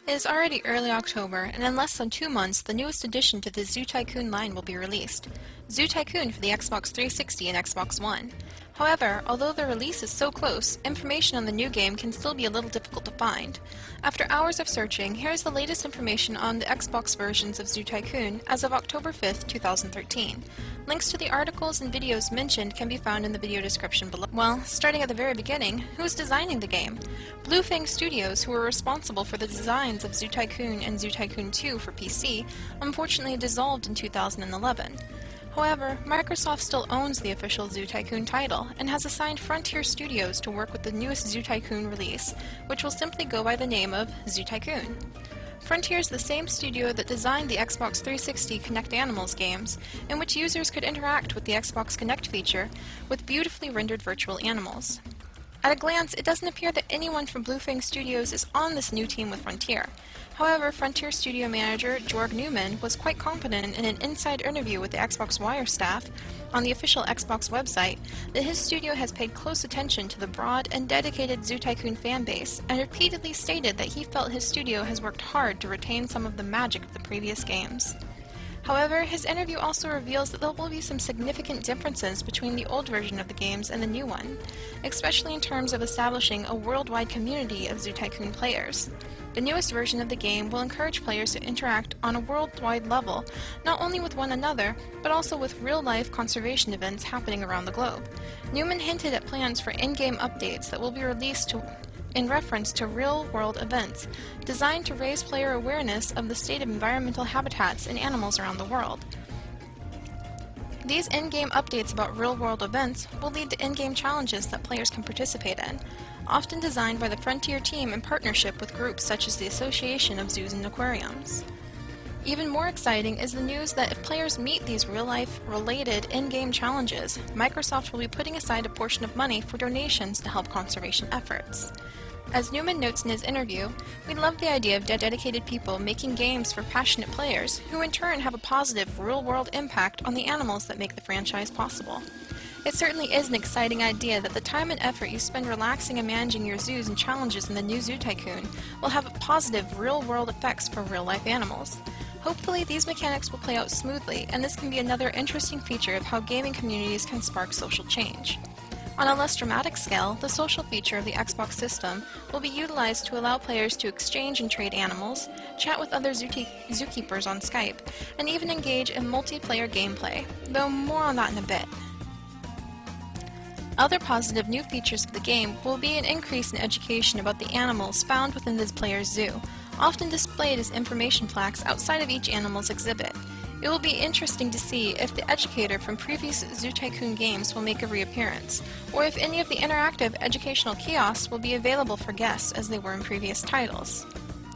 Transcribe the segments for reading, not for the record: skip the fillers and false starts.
It is already early October, and in less than 2 months, the newest addition to the Zoo Tycoon line will be released. Zoo Tycoon for the Xbox 360 and Xbox One. However, although the release is so close, information on the new game can still be a little difficult to find. After hours of searching, here is the latest information on the Xbox versions of Zoo Tycoon as of October 5th, 2013. Links to the articles and videos mentioned can be found in the video description below. Well, starting at the very beginning, who is designing the game? Bluefang Studios, who were responsible for the designs of Zoo Tycoon and Zoo Tycoon 2 for PC, unfortunately dissolved in 2011. However, Microsoft still owns the official Zoo Tycoon title and has assigned Frontier Studios to work with the newest Zoo Tycoon release, which will simply go by the name of Zoo Tycoon. Frontier is the same studio that designed the Xbox 360 Kinect Animals games, in which users could interact with the Xbox Kinect feature with beautifully rendered virtual animals. At a glance, it doesn't appear that anyone from Bluefang Studios is on this new team with Frontier. However, Frontier Studio manager Jorg Newman was quite confident in an inside interview with the Xbox Wire staff on the official Xbox website that his studio has paid close attention to the broad and dedicated Zoo Tycoon fanbase and repeatedly stated that he felt his studio has worked hard to retain some of the magic of the previous games. However, his interview also reveals that there will be some significant differences between the old version of the games and the new one, especially in terms of establishing a worldwide community of Zoo Tycoon players. The newest version of the game will encourage players to interact on a worldwide level, not only with one another, but also with real-life conservation events happening around the globe. Newman hinted at plans for in-game updates that will be released in reference to real-world events, designed to raise player awareness of the state of environmental habitats and animals around the world. These in-game updates about real-world events will lead to in-game challenges that players can participate in, often designed by the Frontier team in partnership with groups such as the Association of Zoos and Aquariums. Even more exciting is the news that if players meet these real-life related in-game challenges, Microsoft will be putting aside a portion of money for donations to help conservation efforts. As Newman notes in his interview, we love the idea of dedicated people making games for passionate players who in turn have a positive real-world impact on the animals that make the franchise possible. It certainly is an exciting idea that the time and effort you spend relaxing and managing your zoos and challenges in the new Zoo Tycoon will have positive real-world effects for real-life animals. Hopefully these mechanics will play out smoothly, and this can be another interesting feature of how gaming communities can spark social change. On a less dramatic scale, the social feature of the Xbox system will be utilized to allow players to exchange and trade animals, chat with other zookeepers on Skype, and even engage in multiplayer gameplay, though more on that in a bit. Other positive new features of the game will be an increase in education about the animals found within the player's zoo, often displayed as information plaques outside of each animal's exhibit. It will be interesting to see if the educator from previous Zoo Tycoon games will make a reappearance, or if any of the interactive educational kiosks will be available for guests as they were in previous titles.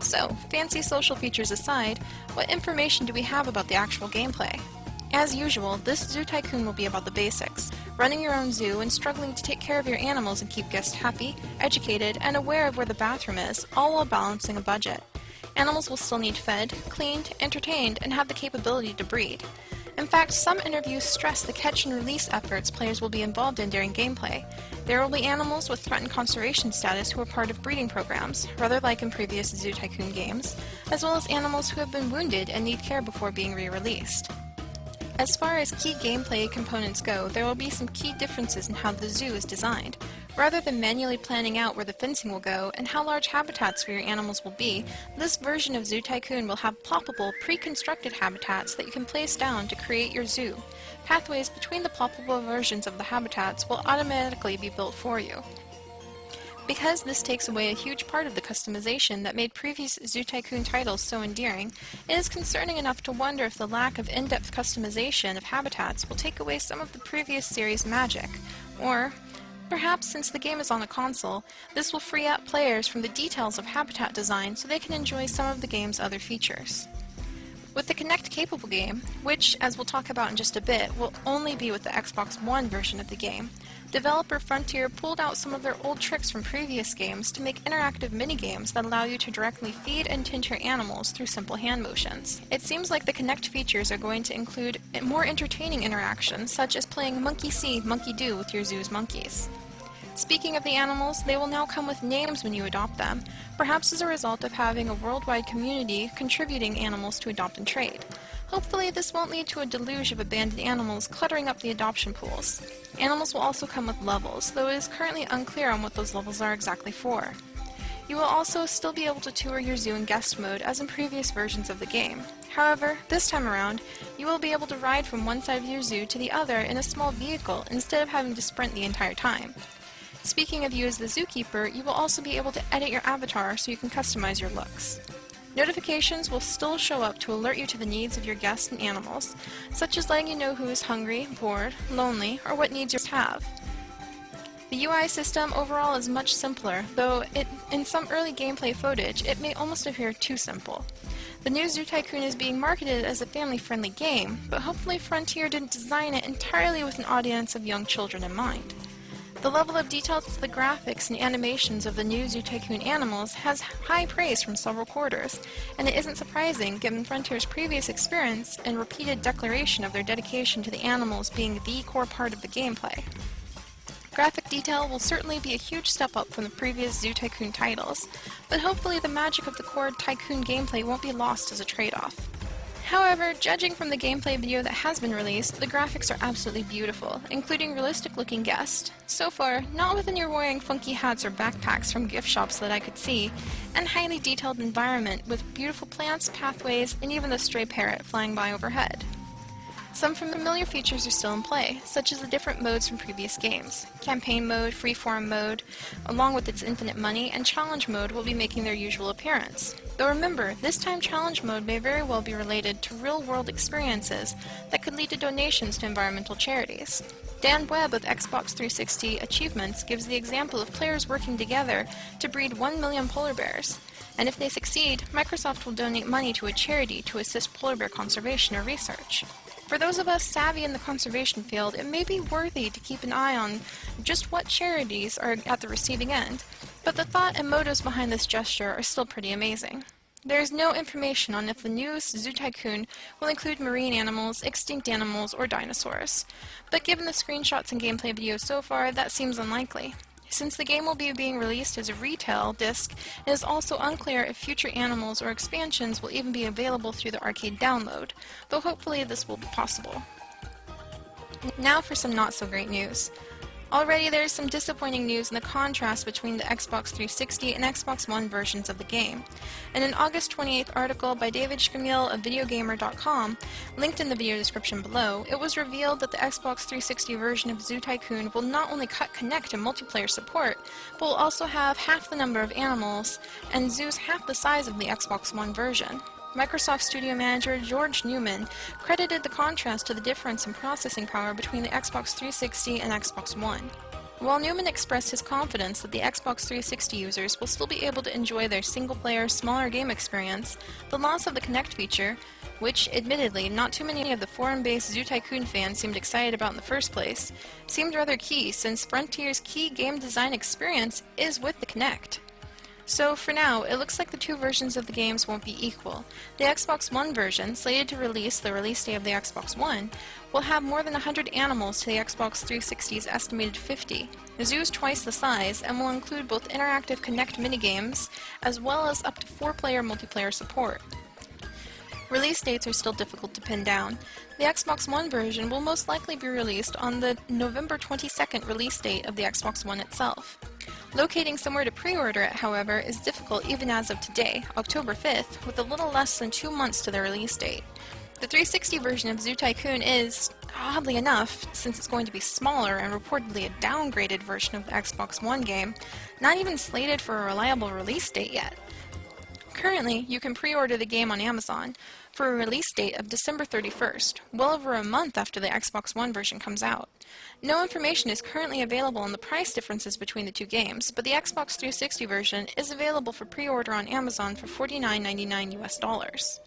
So, fancy social features aside, what information do we have about the actual gameplay? As usual, this Zoo Tycoon will be about the basics, running your own zoo and struggling to take care of your animals and keep guests happy, educated, and aware of where the bathroom is, all while balancing a budget. Animals will still need fed, cleaned, entertained, and have the capability to breed. In fact, some interviews stress the catch and release efforts players will be involved in during gameplay. There will be animals with threatened conservation status who are part of breeding programs, rather like in previous Zoo Tycoon games, as well as animals who have been wounded and need care before being re-released. As far as key gameplay components go, there will be some key differences in how the zoo is designed. Rather than manually planning out where the fencing will go and how large habitats for your animals will be, this version of Zoo Tycoon will have ploppable, pre-constructed habitats that you can place down to create your zoo. Pathways between the ploppable versions of the habitats will automatically be built for you. Because this takes away a huge part of the customization that made previous Zoo Tycoon titles so endearing, it is concerning enough to wonder if the lack of in-depth customization of habitats will take away some of the previous series' magic, or perhaps since the game is on a console, this will free up players from the details of habitat design so they can enjoy some of the game's other features. With the Kinect-capable game, which, as we'll talk about in just a bit, will only be with the Xbox One version of the game, developer Frontier pulled out some of their old tricks from previous games to make interactive minigames that allow you to directly feed and tend your animals through simple hand motions. It seems like the Kinect features are going to include more entertaining interactions, such as playing Monkey See, Monkey Do with your zoo's monkeys. Speaking of the animals, they will now come with names when you adopt them, perhaps as a result of having a worldwide community contributing animals to adopt and trade. Hopefully this won't lead to a deluge of abandoned animals cluttering up the adoption pools. Animals will also come with levels, though it is currently unclear on what those levels are exactly for. You will also still be able to tour your zoo in guest mode as in previous versions of the game. However, this time around, you will be able to ride from one side of your zoo to the other in a small vehicle instead of having to sprint the entire time. Speaking of you as the zookeeper, you will also be able to edit your avatar so you can customize your looks. Notifications will still show up to alert you to the needs of your guests and animals, such as letting you know who is hungry, bored, lonely, or what needs you have. The UI system overall is much simpler, though in some early gameplay footage it may almost appear too simple. The new Zoo Tycoon is being marketed as a family-friendly game, but hopefully Frontier didn't design it entirely with an audience of young children in mind. The level of detail to the graphics and animations of the new Zoo Tycoon animals has high praise from several quarters, and it isn't surprising given Frontier's previous experience and repeated declaration of their dedication to the animals being the core part of the gameplay. Graphic detail will certainly be a huge step up from the previous Zoo Tycoon titles, but hopefully the magic of the core Tycoon gameplay won't be lost as a trade-off. However, judging from the gameplay video that has been released, the graphics are absolutely beautiful, including realistic-looking guests. So far, not with any wearing funky hats or backpacks from gift shops that I could see, and highly detailed environment with beautiful plants, pathways, and even the stray parrot flying by overhead. Some familiar features are still in play, such as the different modes from previous games. Campaign mode, freeform mode, along with its infinite money, and challenge mode will be making their usual appearance. Though remember, this time challenge mode may very well be related to real-world experiences that could lead to donations to environmental charities. Dan Webb of Xbox 360 Achievements gives the example of players working together to breed 1 million polar bears. And if they succeed, Microsoft will donate money to a charity to assist polar bear conservation or research. For those of us savvy in the conservation field, it may be worthy to keep an eye on just what charities are at the receiving end, but the thought and motives behind this gesture are still pretty amazing. There is no information on if the newest Zoo Tycoon will include marine animals, extinct animals, or dinosaurs, but given the screenshots and gameplay videos so far, that seems unlikely. Since the game will be being released as a retail disc, it is also unclear if future animals or expansions will even be available through the arcade download, though hopefully this will be possible. Now for some not so great news. Already there is some disappointing news in the contrast between the Xbox 360 and Xbox One versions of the game. In an August 28th article by David Scamille of VideoGamer.com, linked in the video description below, it was revealed that the Xbox 360 version of Zoo Tycoon will not only cut Kinect and multiplayer support, but will also have half the number of animals and zoos half the size of the Xbox One version. Microsoft Studio Manager George Newman credited the contrast to the difference in processing power between the Xbox 360 and Xbox One. While Newman expressed his confidence that the Xbox 360 users will still be able to enjoy their single-player, smaller game experience, the loss of the Kinect feature, which, admittedly, not too many of the forum-based Zoo Tycoon fans seemed excited about in the first place, seemed rather key since Frontier's key game design experience is with the Kinect. So, for now, it looks like the two versions of the games won't be equal. The Xbox One version, slated to release the release day of the Xbox One, will have more than 100 animals to the Xbox 360's estimated 50. The zoo is twice the size, and will include both interactive Kinect minigames, as well as up to 4-player multiplayer support. Release dates are still difficult to pin down. The Xbox One version will most likely be released on the November 22nd release date of the Xbox One itself. Locating somewhere to pre-order it, however, is difficult even as of today, October 5th, with a little less than 2 months to the release date. The 360 version of Zoo Tycoon is, oddly enough, since it's going to be smaller and reportedly a downgraded version of the Xbox One game, not even slated for a reliable release date yet. Currently, you can pre-order the game on Amazon for a release date of December 31st, well over a month after the Xbox One version comes out. No information is currently available on the price differences between the two games, but the Xbox 360 version is available for pre-order on Amazon for $49.99 US.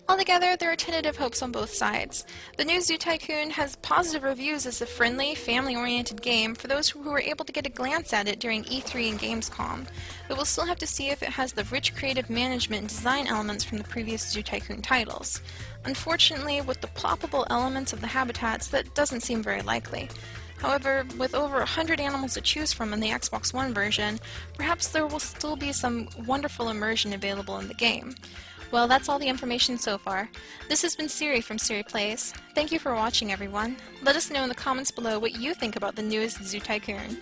Altogether, there are tentative hopes on both sides. The new Zoo Tycoon has positive reviews as a friendly, family-oriented game for those who were able to get a glance at it during E3 and Gamescom, but we'll still have to see if it has the rich creative management and design elements from the previous Zoo Tycoon titles. Unfortunately, with the ploppable elements of the habitats, that doesn't seem very likely. However, with over 100 animals to choose from in the Xbox One version, perhaps there will still be some wonderful immersion available in the game. Well, that's all the information so far. This has been Seri from Seri Plays. Thank you for watching, everyone. Let us know in the comments below what you think about the newest Zoo Tycoon.